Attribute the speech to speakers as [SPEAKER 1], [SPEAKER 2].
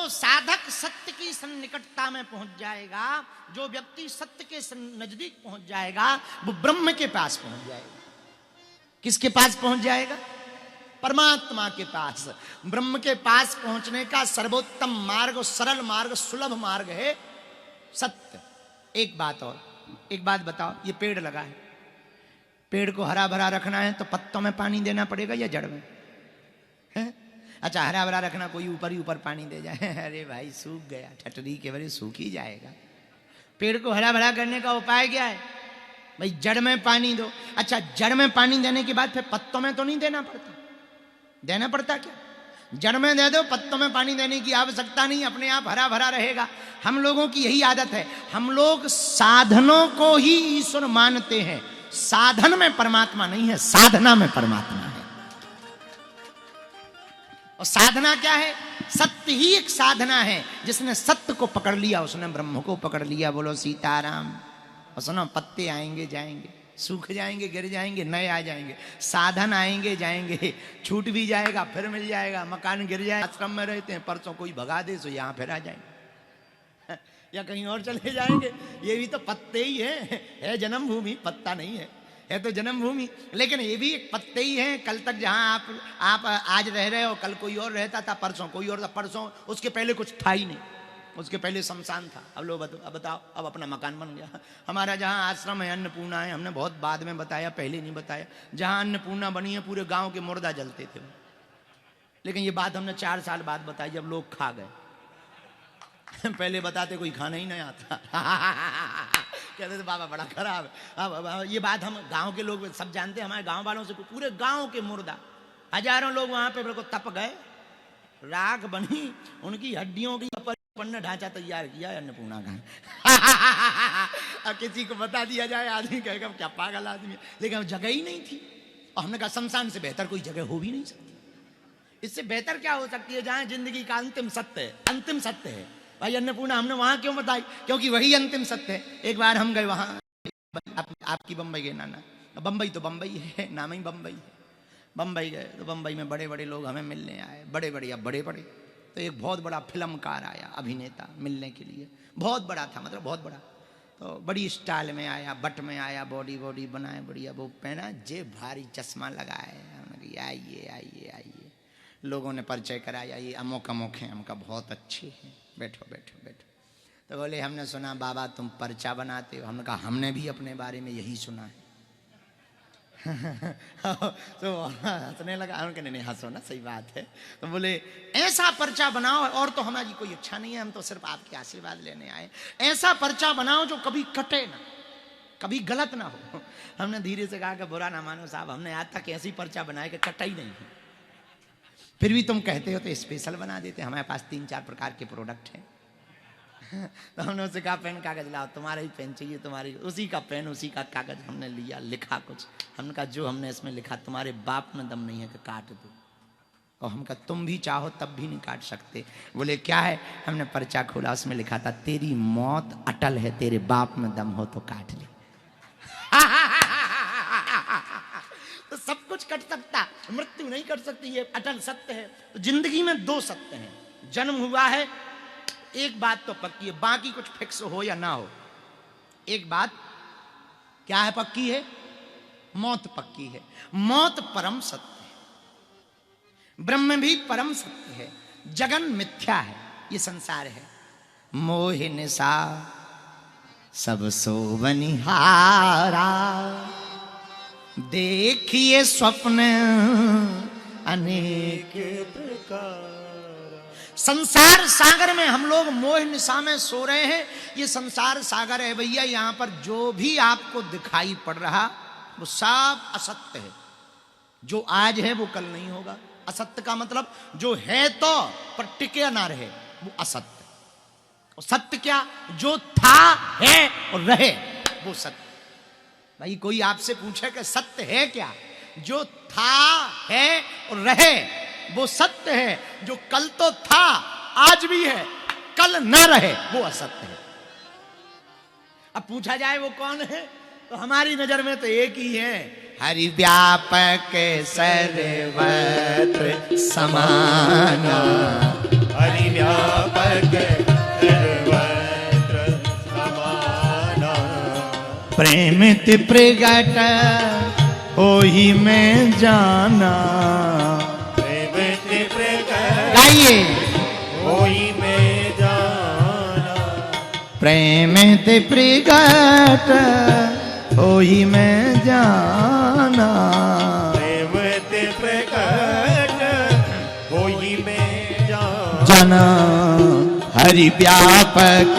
[SPEAKER 1] जो साधक सत्य की सन्निकटता में पहुंच जाएगा, जो व्यक्ति सत्य के नजदीक पहुंच जाएगा, वो ब्रह्म के पास पहुंच जाएगा। किसके पास पहुंच जाएगा? परमात्मा के पास। ब्रह्म के पास पहुंचने का सर्वोत्तम मार्ग, सरल मार्ग, सुलभ मार्ग है सत्य। एक बात और, एक बात बताओ, ये पेड़ लगा है, पेड़ को हरा भरा रखना है तो पत्तों में पानी देना पड़ेगा या जड़ में? है? अच्छा, हरा भरा रखना, कोई ऊपर ही ऊपर पानी दे जाए, अरे भाई सूख गया, ठटरी के बड़े सूख ही जाएगा। पेड़ को हरा भरा करने का उपाय क्या है? भाई जड़ में पानी दो। अच्छा, जड़ में पानी देने के बाद फिर पत्तों में तो नहीं देना पड़ता? देना पड़ता क्या? जड़ में दे दो, पत्तों में पानी देने की आवश्यकता नहीं, अपने आप हरा भरा रहेगा। हम लोगों की यही आदत है, हम लोग साधनों को ही ईश्वर मानते हैं। साधन में परमात्मा नहीं है, साधना में परमात्मा है। और साधना क्या है? सत्य ही एक साधना है। जिसने सत्य को पकड़ लिया उसने ब्रह्म को पकड़ लिया। बोलो सीताराम। और सुनो, पत्ते आएंगे जाएंगे, सूख जाएंगे, गिर जाएंगे, नए आ जाएंगे। साधन आएंगे जाएंगे, छूट भी जाएगा, फिर मिल जाएगा। मकान गिर जाए, आश्रम में रहते हैं, परसों कोई भगा दे तो यहाँ फिर आ जाएंगे या कहीं और चले जाएंगे। ये भी तो पत्ते ही है जन्मभूमि, पत्ता नहीं है तो जन्मभूमि। लेकिन ये भी एक पत्ते ही हैं। कल तक जहाँ आप आज रह रहे हो, कल कोई और रहता था, परसों कोई और था, परसों उसके पहले कुछ था ही नहीं, उसके पहले शमशान था। अब लोग अब बताओ, अब अपना मकान बन गया। हमारा जहाँ आश्रम है, अन्नपूर्णा है, हमने बहुत बाद में बताया, पहले नहीं बताया। जहाँ अन्नपूर्णा बनी है, पूरे गांव के मुर्दा जलते थे। लेकिन ये बात हमने 4 साल बाद बताई, जब लोग खा गए। पहले बताते कोई खाना ही नहीं आता। कहते थे बाबा बड़ा खराब है। अब ये बात हम गांव के लोग सब जानते हैं, हमारे गांव वालों से। पूरे गांव के मुर्दा, हजारों लोग वहां पे बिल्कुल तप गए, राख बनी, उनकी हड्डियों की पन्ना ढांचा तैयार किया अन्नपूर्णा का। अब किसी को बता दिया जाए, आदमी कहेगा क्या पागल आदमी है। लेकिन जगह ही नहीं थी, और हमने कहा शमशान से बेहतर कोई जगह हो भी नहीं सकती। इससे बेहतर क्या हो सकती है जहां जिंदगी का अंतिम सत्य है, अंतिम सत्य है। भाई अन्नपूर्णा हमने वहां क्यों बताई? क्योंकि वही अंतिम सत्य है। एक बार हम गए वहां, आपकी बम्बई गए नाना, बम्बई तो बम्बई है, नाम ही बम्बई है। बम्बई गए तो बम्बई में बड़े बड़े लोग हमें मिलने आए, बड़े बड़े या बड़े बड़े। तो एक बहुत बड़ा फिल्मकार आया, अभिनेता, मिलने के लिए। बहुत बड़ा था, मतलब बहुत बड़ा। तो बड़ी स्टाइल में आया, बट में आया, बॉडी बनाए बढ़िया, वो पहना, जे भारी चश्मा लगाए। आइए आइए आइए, लोगों ने परिचय कराया, ये अमोक अमोक हैं, हमका बहुत अच्छे हैं, बैठो बैठो बैठो। तो बोले हमने सुना बाबा तुम पर्चा बनाते हो। हमने कहा हमने भी अपने बारे में यही सुना है। तो हंसने लगा। उनके नहीं हंसो ना, सही बात है। तो बोले ऐसा पर्चा बनाओ, और तो हमारी कोई इच्छा नहीं है, हम तो सिर्फ आपके आशीर्वाद लेने आए। ऐसा पर्चा बनाओ जो कभी कटे ना, कभी गलत ना हो। हमने धीरे से कहा कि बुरा ना मानो साहब, हमने आज तक ऐसी पर्चा बनाया कि कटा ही नहीं है। फिर भी तुम कहते हो तो स्पेशल बना देते। हमारे पास 3-4 प्रकार के प्रोडक्ट हैं। तो हमने उससे कहा पेन कागज लाओ, तुम्हारा ही पेन चाहिए, तुम्हारी उसी का पेन, उसी का कागज। हमने लिया, लिखा कुछ। हमने कहा जो हमने इसमें लिखा तुम्हारे बाप में दम नहीं है कि काट दो। और हम कहा तुम भी चाहो तब भी नहीं काट सकते। बोले क्या है? हमने पर्चा खोला, उसमें लिखा था तेरी मौत अटल है, तेरे बाप में दम हो तो काट ले। तो सब कुछ कट सकता, मृत्यु नहीं कर सकती, ये अटल सत्य है। तो जिंदगी में 2 सत्य हैं। जन्म हुआ है, एक बात तो पक्की है, बाकी कुछ फिक्स हो या ना हो। एक बात क्या है पक्की है? मौत पक्की है। मौत परम सत्य है, ब्रह्म भी परम सत्य है, जगन मिथ्या है, ये संसार है। मोह निशा सब सो बनिहारा, देखिए स्वप्न अनेक प्रकार। संसार सागर में हम लोग मोह निशा में सो रहे हैं। ये संसार सागर है भैया, यहां पर जो भी आपको दिखाई पड़ रहा वो सब असत्य है। जो आज है वो कल नहीं होगा। असत्य का मतलब जो है तो पर टिके ना रहे, वो असत्य। और सत्य क्या? जो था है और रहे, वो सत्य। भाई कोई आपसे पूछे कि सत्य है क्या? जो था है और रहे वो सत्य है। जो कल तो था, आज भी है, कल न रहे, वो असत्य है। अब पूछा जाए वो कौन है, तो हमारी नजर में तो एक ही है, हरि व्यापक सर्वत्र समाना।
[SPEAKER 2] हरि व्यापक
[SPEAKER 1] प्रेम ते प्रगट होई मैं जाना।
[SPEAKER 2] प्रेम ते प्रगट
[SPEAKER 1] गाइए
[SPEAKER 2] होई मैं जाना।
[SPEAKER 1] प्रेम ते प्रगट होई मैं जाना।
[SPEAKER 2] प्रेम ते प्रगट होई मैं जाना।
[SPEAKER 1] जना हरि व्यापक